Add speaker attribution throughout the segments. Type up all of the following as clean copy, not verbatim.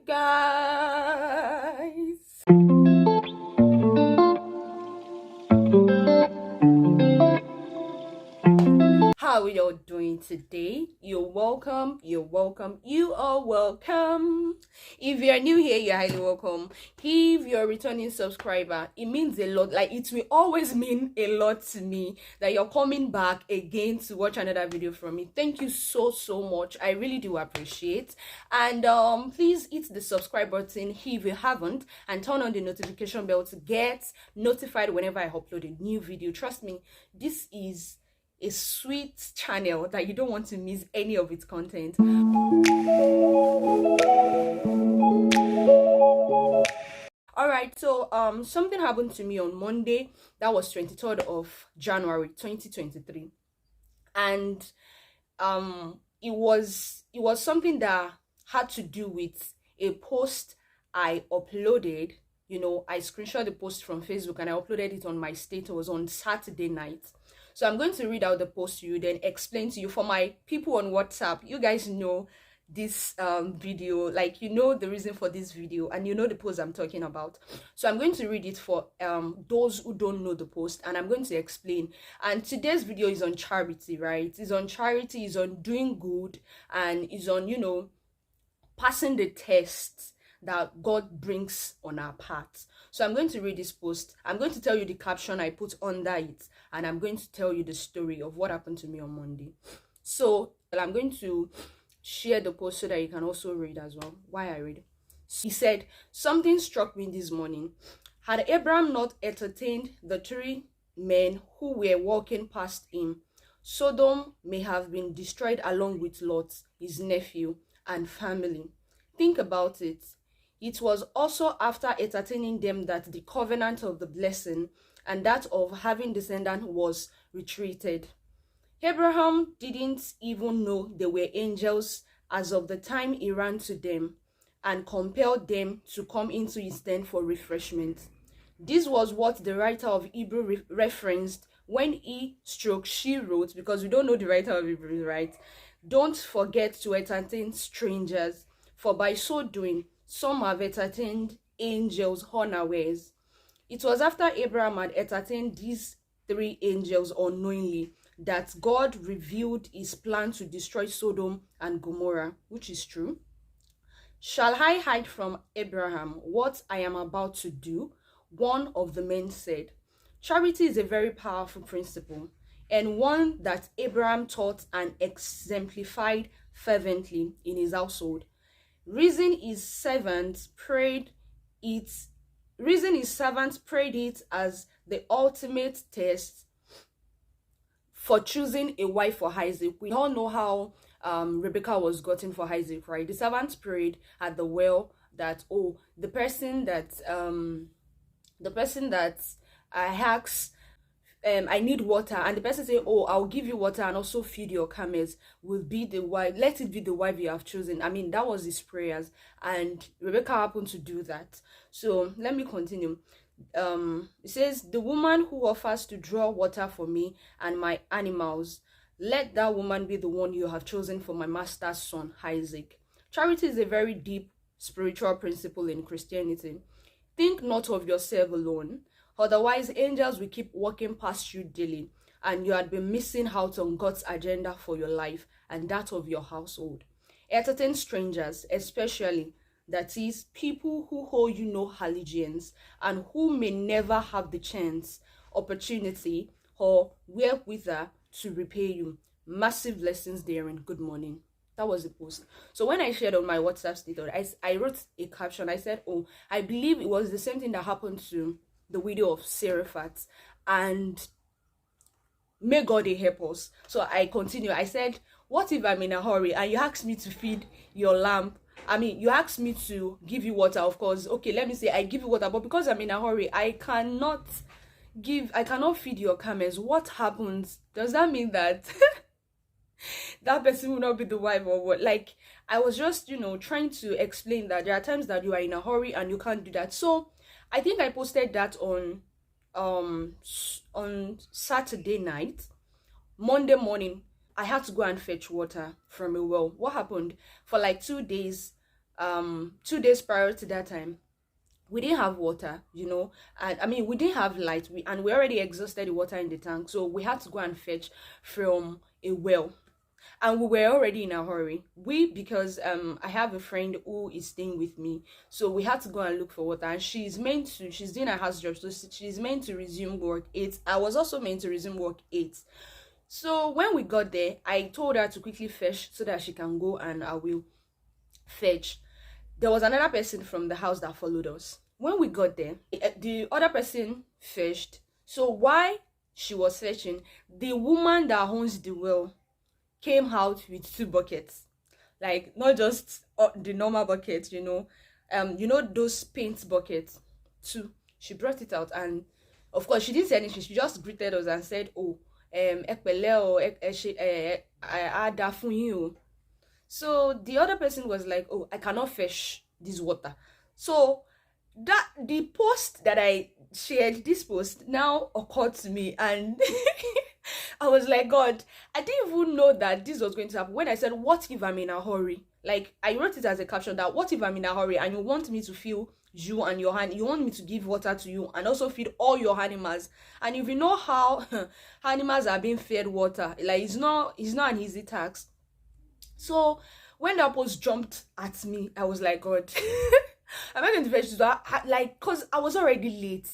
Speaker 1: guys. How are y'all doing today? You're welcome. You are welcome. If you're new here, you're highly welcome. If you're a returning subscriber, it means a lot. Like, it will always mean a lot to me that you're coming back again to watch another video from me. Thank you so much. I really do appreciate. And please hit the subscribe button if you haven't, and turn on the notification bell to get notified whenever I upload a new video. Trust me, this is a sweet channel that you don't want to miss any of its content. All right, so something happened to me on Monday. That was 23rd of January 2023, and it was something that had to do with a post I uploaded. I screenshot the post from Facebook and I uploaded it on my status on Saturday night. So I'm going to read out the post to you, then explain to you. For my people on WhatsApp, you guys know this video, like, you know the reason for this video and you know the post I'm talking about. So I'm going to read it for those who don't know the post, and I'm going to explain. And today's video is on charity, right? It's on charity, it's on doing good, and it's on, passing the tests that God brings on our path. So I'm going to read this post. I'm going to tell you the caption I put under it, and I'm going to tell you the story of what happened to me on Monday. So I'm going to share the post so that you can also read as well why I read. He said, something struck me this morning. Had Abraham not entertained the three men who were walking past him, Sodom may have been destroyed along with Lot, his nephew, and family. Think about it. It was also after entertaining them that the covenant of the blessing and that of having descendants was retreated. Abraham didn't even know they were angels as of the time he ran to them and compelled them to come into his tent for refreshment. This was what the writer of Hebrew referenced when she wrote, because we don't know the writer of Hebrew, right? Don't forget to entertain strangers, for by so doing, some have entertained angels unawares. It was after Abraham had entertained these three angels unknowingly that God revealed his plan to destroy Sodom and Gomorrah, which is true. Shall I hide from Abraham what I am about to do? One of the men said. Charity is a very powerful principle, and one that Abraham taught and exemplified fervently in his household. Reason his servants prayed it as the ultimate test for choosing a wife for Isaac. We all know how Rebecca was gotten for Isaac, right? The servants prayed at the well that, the person that I asked, I need water, and the person say, I'll give you water and also feed your camels, will be the wife. Let it be the wife you have chosen. I mean, that was his prayers, and Rebecca happened to do that. So let me continue. It says, the woman who offers to draw water for me and my animals, let that woman be the one you have chosen for my master's son Isaac. Charity is a very deep spiritual principle in Christianity. Think not of yourself alone. Otherwise, angels will keep walking past you daily, and you had been missing out on God's agenda for your life and that of your household. Entertain strangers, especially, that is, people who owe you no allegiance and who may never have the chance, opportunity, or wherewithal to repay you. Massive blessings therein. Good morning. That was the post. So when I shared on my WhatsApp status, I wrote a caption. I said, I believe it was the same thing that happened to the widow of Seraphat, and may God help us. So I continue. I said, what if I'm in a hurry and you ask me to feed your lamb? I mean, you ask me to give you water, of course. Okay, let me say I give you water, but because I'm in a hurry, I cannot feed your camels. What happens? Does that mean that that person will not be the wife or what? Like, I was just, trying to explain that there are times that you are in a hurry and you can't do that. So I think I posted that on Saturday night. Monday morning, I had to go and fetch water from a well. What happened? For like 2 days, 2 days prior to that time, we didn't have water, and I mean we didn't have light. We already exhausted the water in the tank, so we had to go and fetch from a well. And we were already in a hurry. Because I have a friend who is staying with me, so we had to go and look for water. And she's doing a house job, so she's meant to resume work 8. I was also meant to resume work 8. So when we got there, I told her to quickly fetch so that she can go, and I will fetch. There was another person from the house that followed us. When we got there, the other person fetched. So while she was fetching, the woman that owns the well came out with 2 buckets, like not just the normal buckets, those paint buckets. 2. She brought it out, and of course she didn't say anything. She just greeted us and said, "Oh, ada fun you." So the other person was like, "Oh, I cannot fetch this water." So that the post that I shared, this post now occurred to me, and I was like, God, I didn't even know that this was going to happen. When I said, what if I'm in a hurry? Like, I wrote it as a caption that, what if I'm in a hurry and you want me to fill you and your hand, you want me to give water to you and also feed all your animals. And if you know how animals are being fed water, like it's not an easy task. So when that post jumped at me, I was like, God, I'm not going to fetch this, like, because I was already late.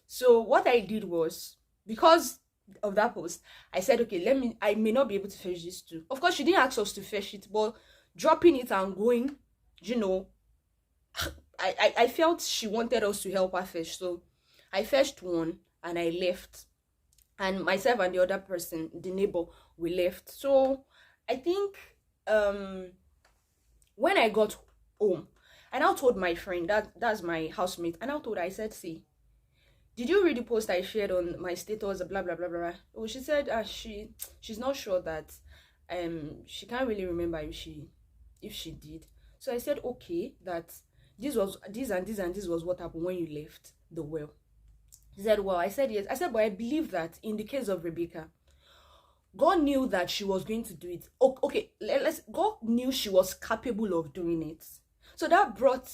Speaker 1: So what I did was, because of that post, I said, okay, I may not be able to fetch this too. Of course, she didn't ask us to fetch it, but dropping it and going, I felt she wanted us to help her fetch. So I fetched one and I left. And myself and the other person, the neighbor, we left. So I think when I got home, I now told my friend, that's my housemate, and I told her, I said, see, did you read the post I shared on my status, blah blah blah blah blah? Oh, she said she's not sure that she can't really remember if she did. So I said, okay, that this was what happened when you left the well. She said, well, I said yes. I said, but I believe that in the case of Rebecca, God knew that she was going to do it. Okay, God knew she was capable of doing it. So that brought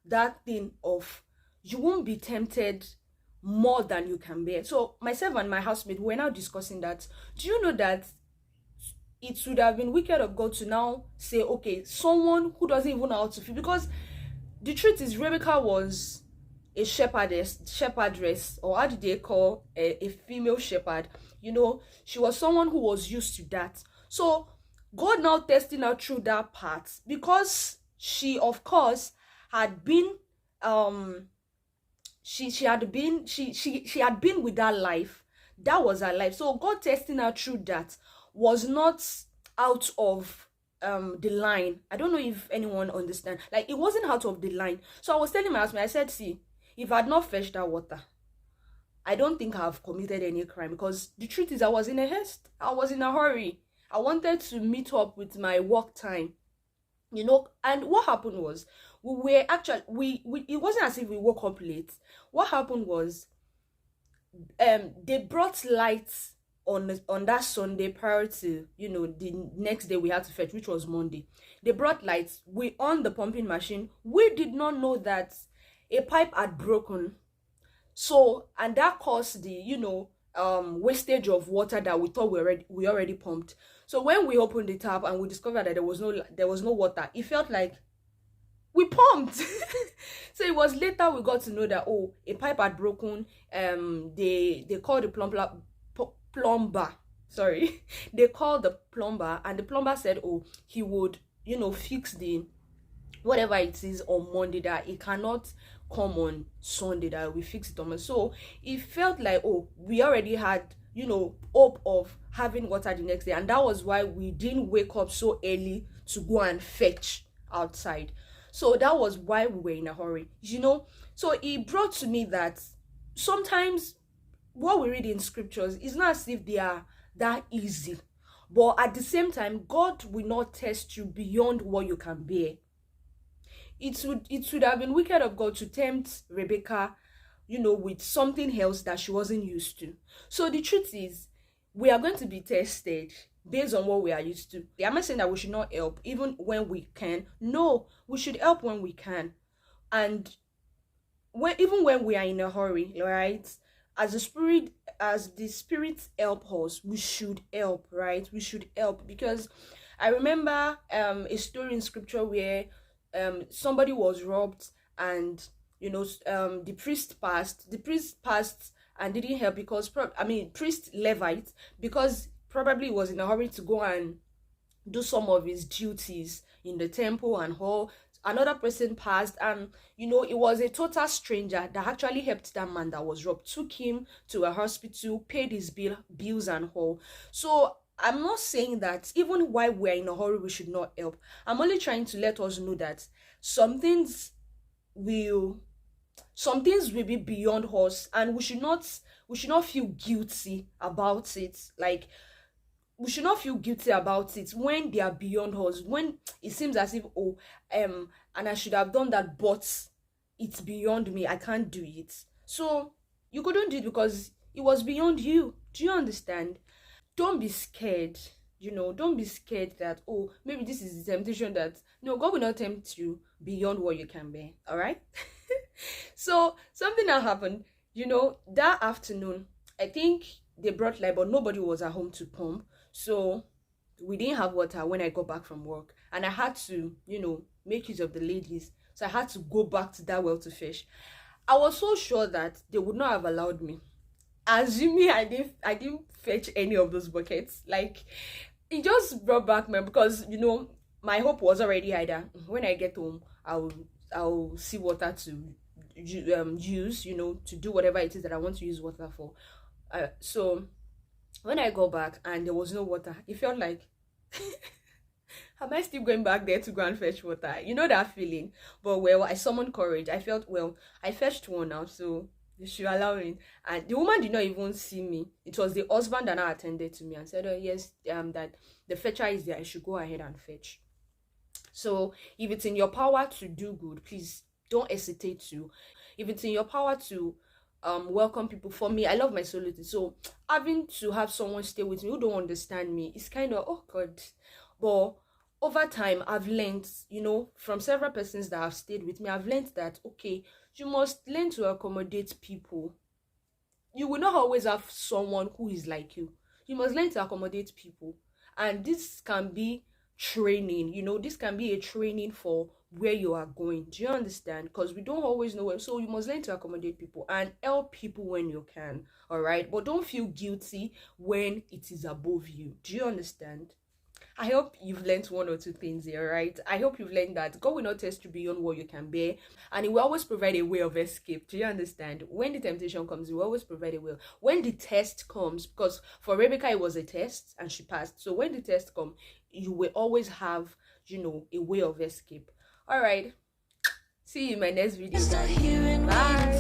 Speaker 1: that thing of, you won't be tempted more than you can bear. So myself and my housemate were now discussing that. Do you know that it would have been wicked of God to now say, okay, someone who doesn't even know how to feel? Because the truth is, Rebecca was a shepherdess, or how do they call a female shepherd? She was someone who was used to that. So God now testing her through that part, because she, of course, had been she had been with that life. That was her life. So God testing her through that was not out of the line. I don't know if anyone understand. Like, it wasn't out of the line. So I was telling my husband, I said, see, if I had not fetched that water, I don't think I've committed any crime, because the truth is I was in a haste. I was in a hurry. I wanted to meet up with my work time. And what happened was, we were actually, it wasn't as if we woke up late. What happened was, they brought lights on that Sunday prior to, the next day we had to fetch, which was Monday. They brought lights. We on the pumping machine. We did not know that a pipe had broken. So, and that caused the, wastage of water that we thought we already pumped. So when we opened the tap and we discovered that there was no water, it felt like we pumped. So it was later we got to know that, oh, a pipe had broken. They called the plumber. Sorry, they called the plumber, and the plumber said, oh, he would, fix the whatever it is on Monday, that it cannot come on Sunday, that we fix it on Monday. So it felt like, oh, we already had, hope of having water the next day, and that was why we didn't wake up so early to go and fetch outside. So that was why we were in a hurry, So it brought to me that sometimes what we read in scriptures is not as if they are that easy, but at the same time, God will not test you beyond what you can bear. It would have been wicked of God to tempt Rebecca, with something else that she wasn't used to. So the truth is, we are going to be tested based on what we are used to. I'm not saying that we should not help even when we can. No, we should help when we can. And even when we are in a hurry, right? As the spirit help us, we should help, right? We should help, because I remember a story in scripture where somebody was robbed, and the priest passed and didn't help, because priest Levite, because probably was in a hurry to go and do some of his duties in the temple and all. Another person passed, and it was a total stranger that actually helped that man that was robbed, took him to a hospital, paid his bills and all. So I'm not saying that even while we're in a hurry we should not help. I'm only trying to let us know that some things will be beyond us, and we should not feel guilty about it. Like, we should not feel guilty about it when they are beyond us, when it seems as if, and I should have done that, but it's beyond me, I can't do it. So you couldn't do it because it was beyond you. Do you understand? Don't be scared. Don't be scared that, oh, maybe this is the temptation. That, no, God will not tempt you beyond what you can bear. All right. So something that happened, that afternoon, I think they brought light, but nobody was at home to pump. So we didn't have water when I got back from work, and I had to, make use of the ladies. So I had to go back to that well to fish. I was so sure that they would not have allowed me. Assuming I didn't fetch any of those buckets. Like, it just brought back my, because my hope was already either when I get home, I'll see water to use, to do whatever it is that I want to use water for. So when I go back and there was no water, it felt like, am I still going back there to go and fetch water? You know that feeling. But well, I summoned courage. I felt, well, I fetched one now, so they should allow me. And the woman did not even see me. It was the husband that now attended to me and said, oh yes, that the fetcher is there, I should go ahead and fetch. So if it's in your power to do good, please don't hesitate to. If it's in your power to welcome people. For me, I love my solitude, so having to have someone stay with me who don't understand me, it's kind of awkward. But over time, I've learned, from several persons that have stayed with me, I've learned that, okay, you must learn to accommodate people. You will not always have someone who is like you. You must learn to accommodate people. And this can be training, this can be a training for where you are going. Do you understand? Because we don't always know where. So you must learn to accommodate people and help people when you can. All right, but don't feel guilty when it is above you. Do you understand? I hope you've learned one or two things here, right? I hope you've learned that God will not test you beyond what you can bear, and He will always provide a way of escape. Do you understand? When the temptation comes, He will always provide a way. When the test comes, because for Rebecca it was a test and she passed. So when the test comes, you will always have, a way of escape. All right. See you in my next video. Bye.